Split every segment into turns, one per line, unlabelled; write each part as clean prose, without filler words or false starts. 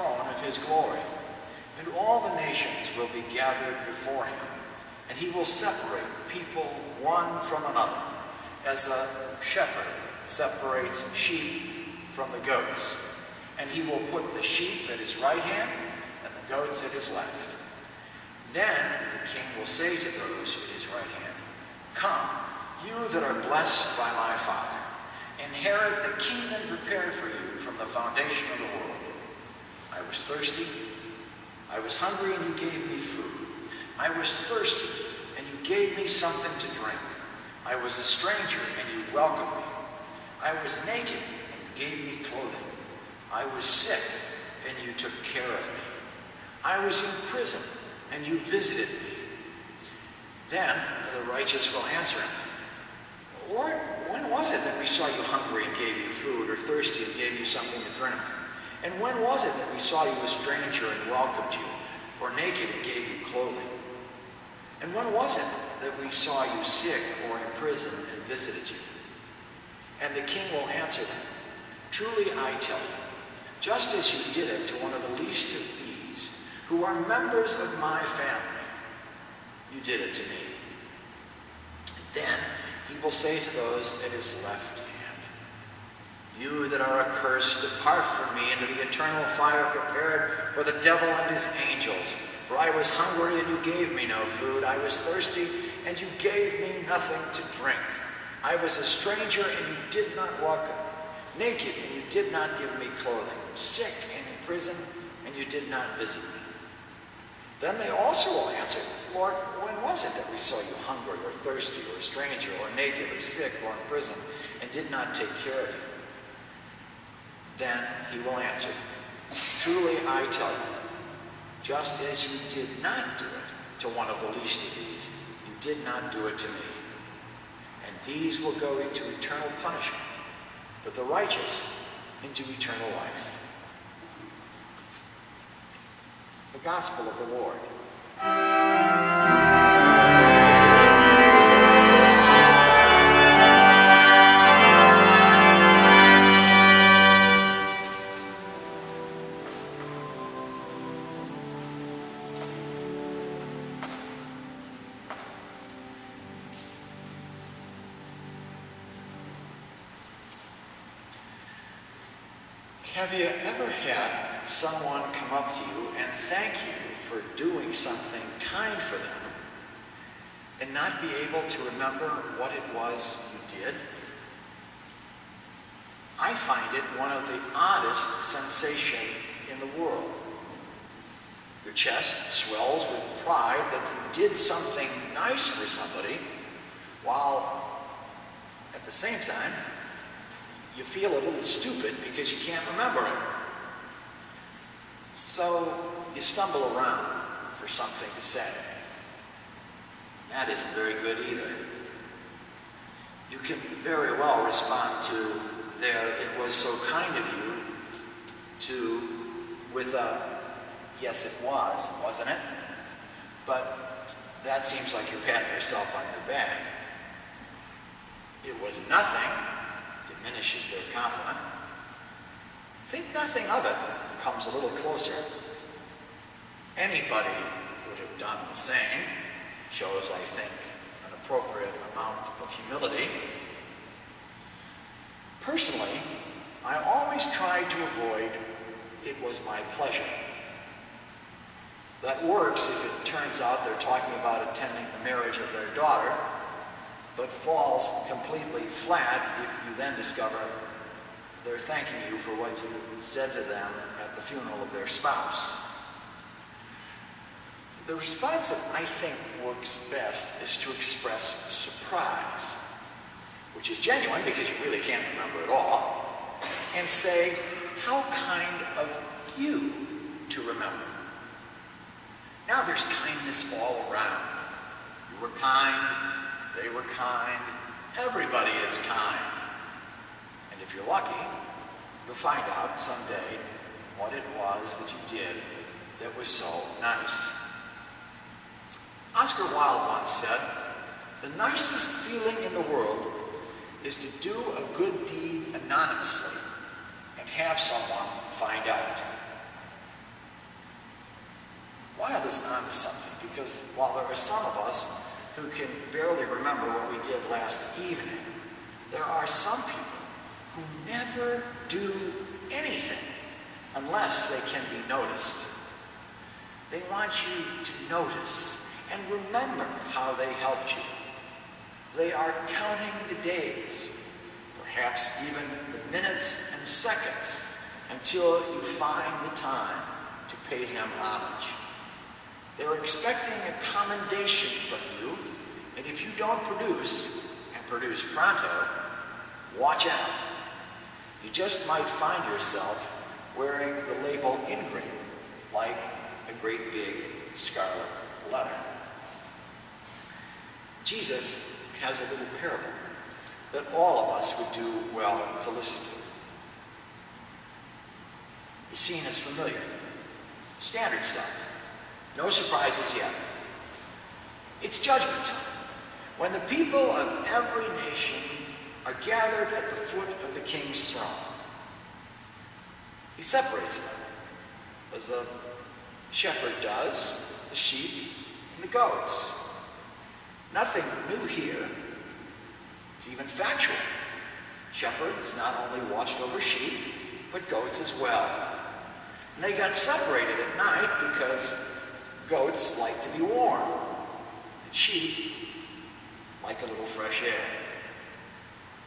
throne of his glory, and all the nations will be gathered before him, and he will separate people one from another, as a shepherd separates sheep from the goats. And he will put the sheep at his right hand and the goats at his left. Then the king will say to those at his right hand, "Come, you that are blessed by my Father, inherit the kingdom prepared for you from the foundation of the world. I was thirsty, I was hungry, and you gave me food. I was thirsty, and you gave me something to drink. I was a stranger, and you welcomed me. I was naked, and you gave me clothing. I was sick, and you took care of me. I was in prison, and you visited me." Then the righteous will answer him, "Lord, when was it that we saw you hungry and gave you food, or thirsty and gave you something to drink? And when was it that we saw you a stranger and welcomed you, or naked and gave you clothing? And when was it that we saw you sick or in prison and visited you?" And the king will answer them, "Truly I tell you, just as you did it to one of the least of these, who are members of my family, you did it to me." Then he will say to those at his left hand, "You that are accursed, depart from me into the eternal fire prepared for the devil and his angels. For I was hungry, and you gave me no food. I was thirsty, and you gave me nothing to drink. I was a stranger, and you did not welcome me. Naked, and you did not give me clothing. Sick and in prison, and you did not visit me." Then they also will answer, "Lord, when was it that we saw you hungry or thirsty or a stranger or naked or sick or in prison and did not take care of you?" Then he will answer, "Truly I tell you, just as you did not do it to one of the least of these, you did not do it to me." And these will go into eternal punishment, but the righteous into eternal life. The Gospel of the Lord. Have you ever had someone come up to you and thank you for doing something kind for them and not be able to remember what it was you did? I find it one of the oddest sensations in the world. Your chest swells with pride that you did something nice for somebody, while at the same time, you feel a little stupid because you can't remember it. So you stumble around for something to say. That isn't very good either. You can very well respond to their "it was so kind of you" with a "yes it was, wasn't it?" But that seems like you're patting yourself on your back. "It was nothing" diminishes their compliment. "Think nothing of it" comes a little closer. "Anybody would have done the same" shows, I think, an appropriate amount of humility. Personally, I always try to avoid "it was my pleasure." That works if it turns out they're talking about attending the marriage of their daughter, but falls completely flat if you then discover they're thanking you for what you said to them at the funeral of their spouse. The response that I think works best is to express surprise, which is genuine because you really can't remember it all, and say, "How kind of you to remember." Now there's kindness all around. You were kind, they were kind, everybody is kind. And if you're lucky, you'll find out someday what it was that you did that was so nice. Oscar Wilde once said, "The nicest feeling in the world is to do a good deed anonymously and have someone find out." us onto something, because while there are some of us who can barely remember what we did last evening, there are some people who never do anything unless they can be noticed. They want you to notice and remember how they helped you. They are counting the days, perhaps even the minutes and seconds, until you find the time to pay them homage. They're expecting a commendation from you, and if you don't produce, and produce pronto, watch out. You just might find yourself wearing the label ingrained, like a great big scarlet letter. Jesus has a little parable that all of us would do well to listen to. The scene is familiar. Standard stuff. No surprises yet. It's judgment time, when the people of every nation are gathered at the foot of the king's throne. He separates them, as a shepherd does the sheep and the goats. Nothing new here. It's even factual. Shepherds not only watched over sheep, but goats as well. And they got separated at night because goats like to be warm, and sheep like a little fresh air.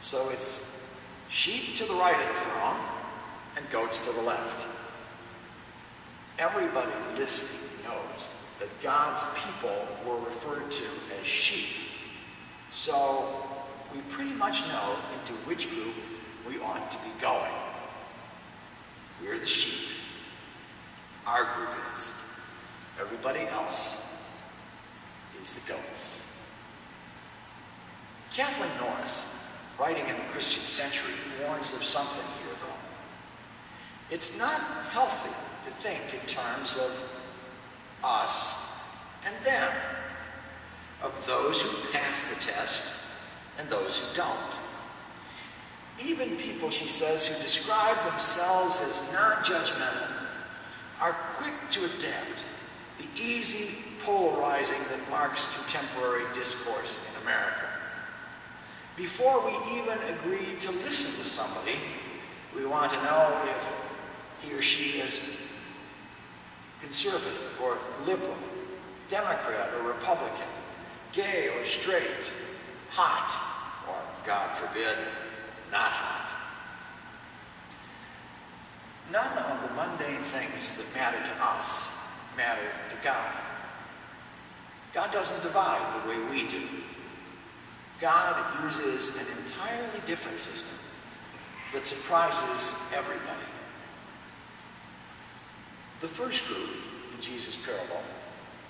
So it's sheep to the right of the throne and goats to the left. Everybody listening knows that God's people were referred to as sheep. So we pretty much know into which group we ought to be going. We're the sheep. Our group is. Everybody else is the goats. Kathleen Norris, writing in the Christian Century, warns of something here, though. It's not healthy to think in terms of us and them, of those who pass the test and those who don't. Even people, she says, who describe themselves as non-judgmental are quick to adapt the easy polarizing that marks contemporary discourse in America. Before we even agree to listen to somebody, we want to know if he or she is conservative or liberal, Democrat or Republican, gay or straight, hot or, God forbid, not hot. None of the mundane things that matter to us matter to God. God doesn't divide the way we do. God uses an entirely different system that surprises everybody. The first group in Jesus' parable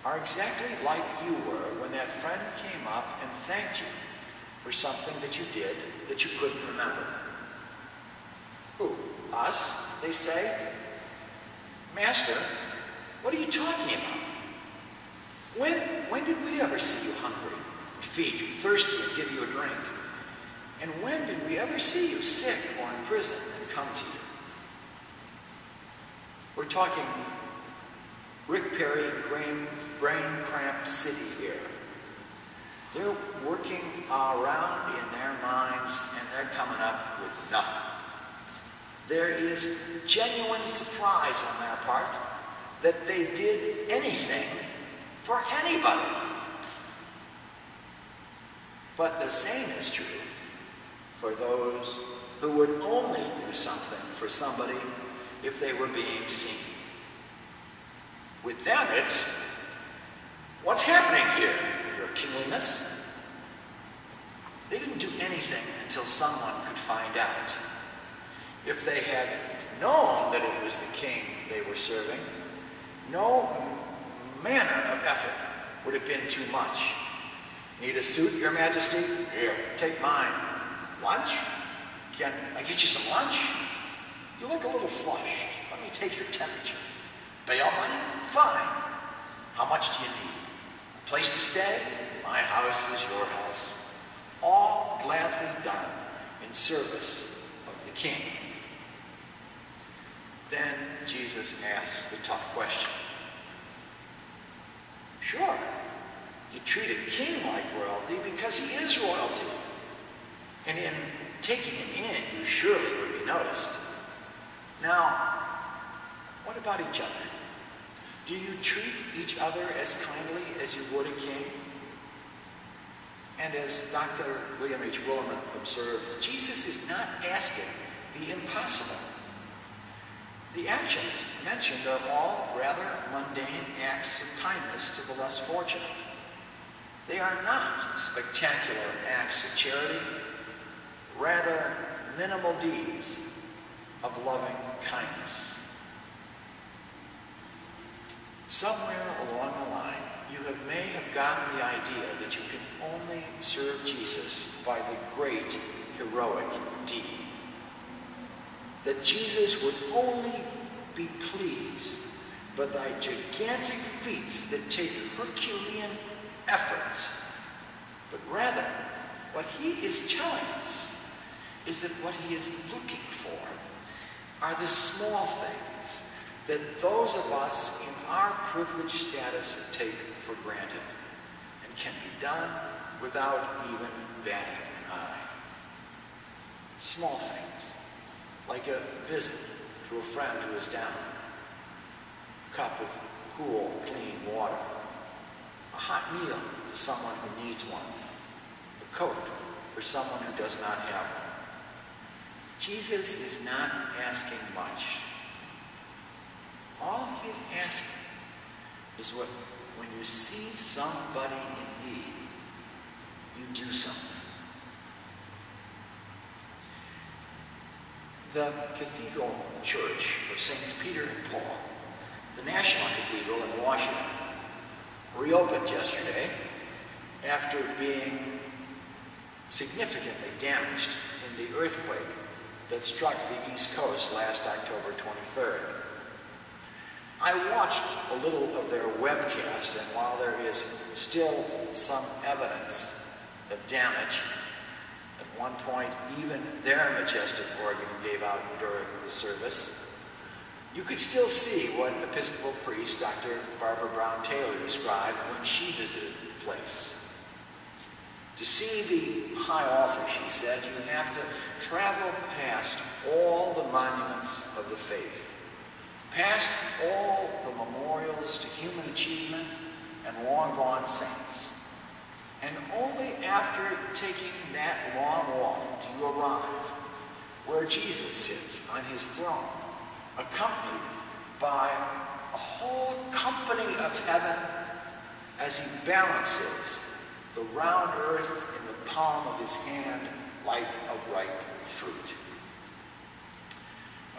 are exactly like you were when that friend came up and thanked you for something that you did that you couldn't remember. Who? Us? They say. Master, what are you talking about? When did we ever see you hungry, and feed you, thirsty, and give you a drink? And when did we ever see you sick or in prison and come to you? We're talking Rick Perry, brain cramp city here. They're working around in their minds and they're coming up with nothing. There is genuine surprise on their part that they did anything for anybody. But the same is true for those who would only do something for somebody if they were being seen. With them, it's, what's happening here, your kingliness? They didn't do anything until someone could find out. If they had known that it was the king they were serving, no manner of effort would have been too much. Need a suit, Your Majesty? Here, take mine. Lunch? Can I get you some lunch? You look a little flushed. Let me take your temperature. Bail money? Fine. How much do you need? A place to stay? My house is your house. All gladly done in service of the king. Then Jesus asks the tough question. Sure, you treat a king like royalty because he is royalty. And in taking him in, you surely would be noticed. Now, what about each other? Do you treat each other as kindly as you would a king? And as Dr. William H. Willimon observed, Jesus is not asking the impossible. The actions mentioned are all rather mundane acts of kindness to the less fortunate. They are not spectacular acts of charity, rather minimal deeds of loving kindness. Somewhere along the line, you may have gotten the idea that you can only serve Jesus by the great heroic deed. That Jesus would only be pleased by thy gigantic feats that take Herculean efforts. But rather, what he is telling us is that what he is looking for are the small things that those of us in our privileged status take for granted and can be done without even batting an eye. Small things, like a visit to a friend who is down, a cup of cool, clean water, a hot meal to someone who needs one, a coat for someone who does not have one. Jesus is not asking much. All he is asking is when you see somebody in need, you do something. The Cathedral Church of Saints Peter and Paul, the National Cathedral in Washington, reopened yesterday after being significantly damaged in the earthquake that struck the East Coast last October 23rd. I watched a little of their webcast, and while there is still some evidence of damage, at one point even their majestic organ gave out during the service, you could still see what Episcopal priest Dr. Barbara Brown Taylor described when she visited the place. To see the high altar, she said, you have to travel past all the monuments of the faith, past all the memorials to human achievement and long-gone saints. And only after taking that long walk do you arrive where Jesus sits on his throne, accompanied by a whole company of heaven as he balances the round earth in the palm of his hand like a ripe fruit.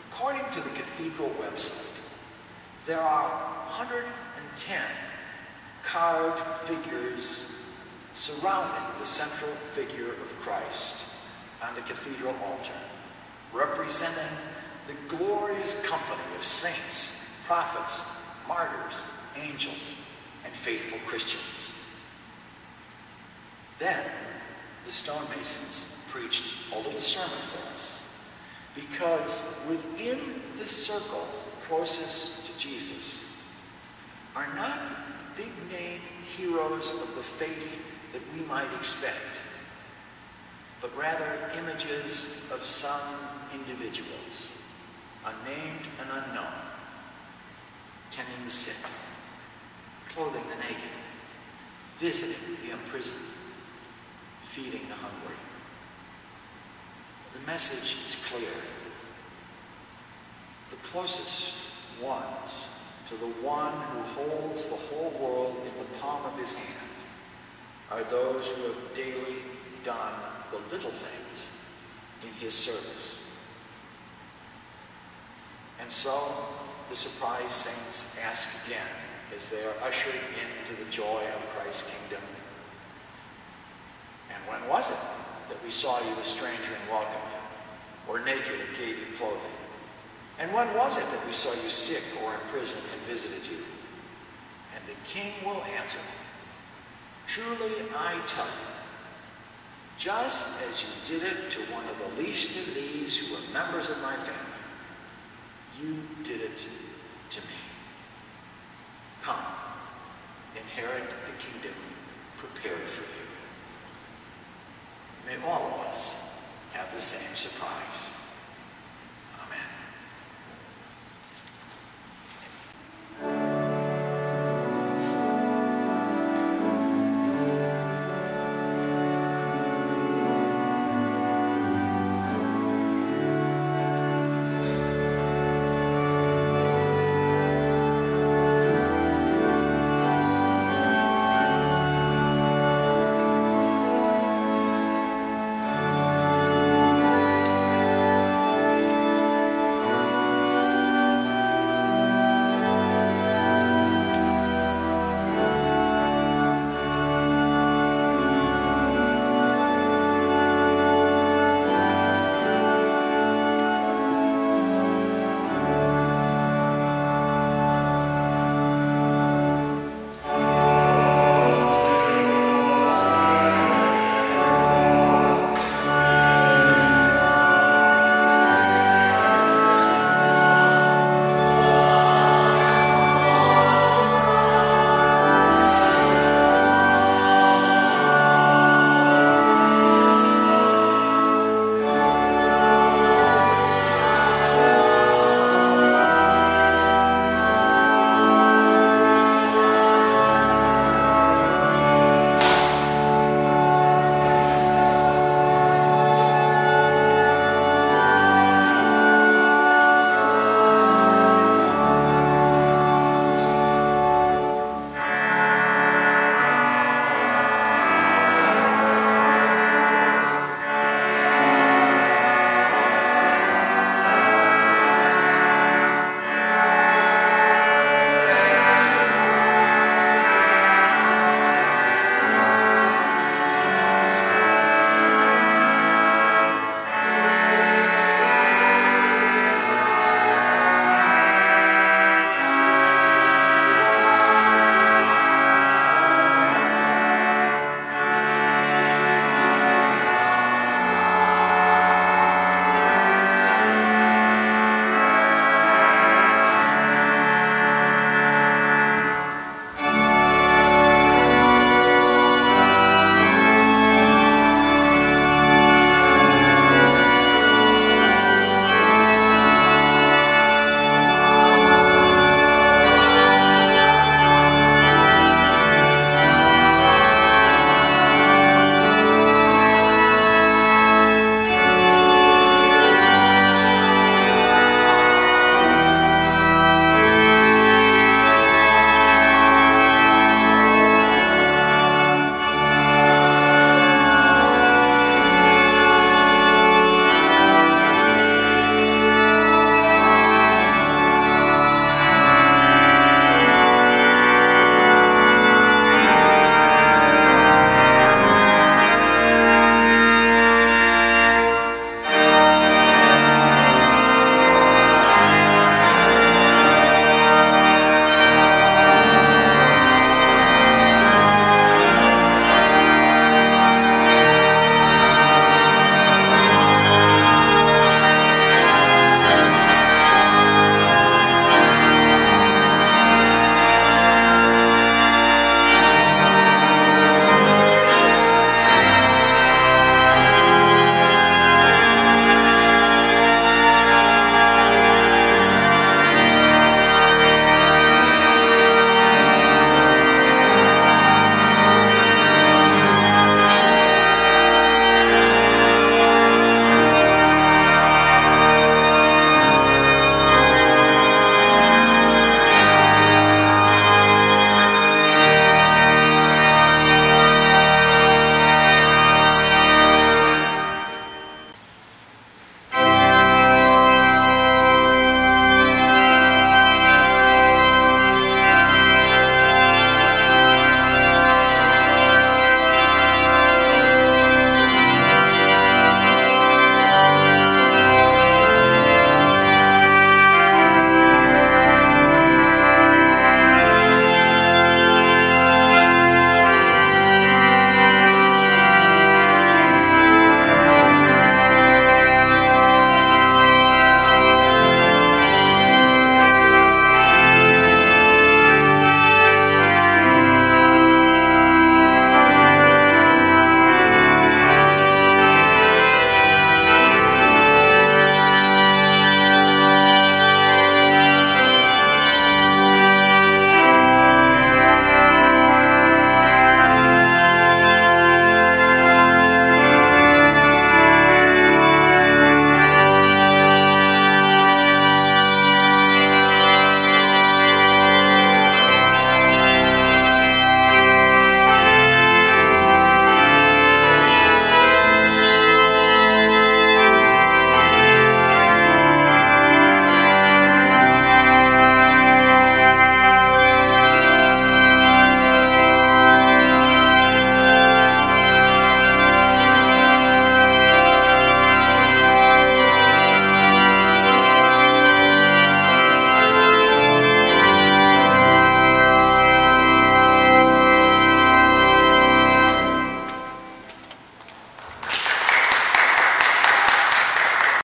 According to the cathedral website, there are 110 carved figures surrounding the central figure of Christ on the cathedral altar, representing the glorious company of saints, prophets, martyrs, angels, and faithful Christians. Then, the stonemasons preached a little sermon for us, because within the circle closest to Jesus are not big-name heroes of the faith that we might expect, but rather images of some individuals, unnamed and unknown, tending the sick, clothing the naked, visiting the imprisoned, feeding the hungry. The message is clear. The closest ones to the one who holds the whole world in the palm of his hands are those who have daily done the little things in his service. And so the surprised saints ask again as they are ushered into the joy of Christ's kingdom. And when was it that we saw you a stranger and welcomed you, or naked and gave you clothing? And when was it that we saw you sick or in prison and visited you? And the king will answer, truly I tell you, just as you did it to one of the least of these who are members of my family, you did it to me. Come, inherit prepared for you. May all of us have the same surprise.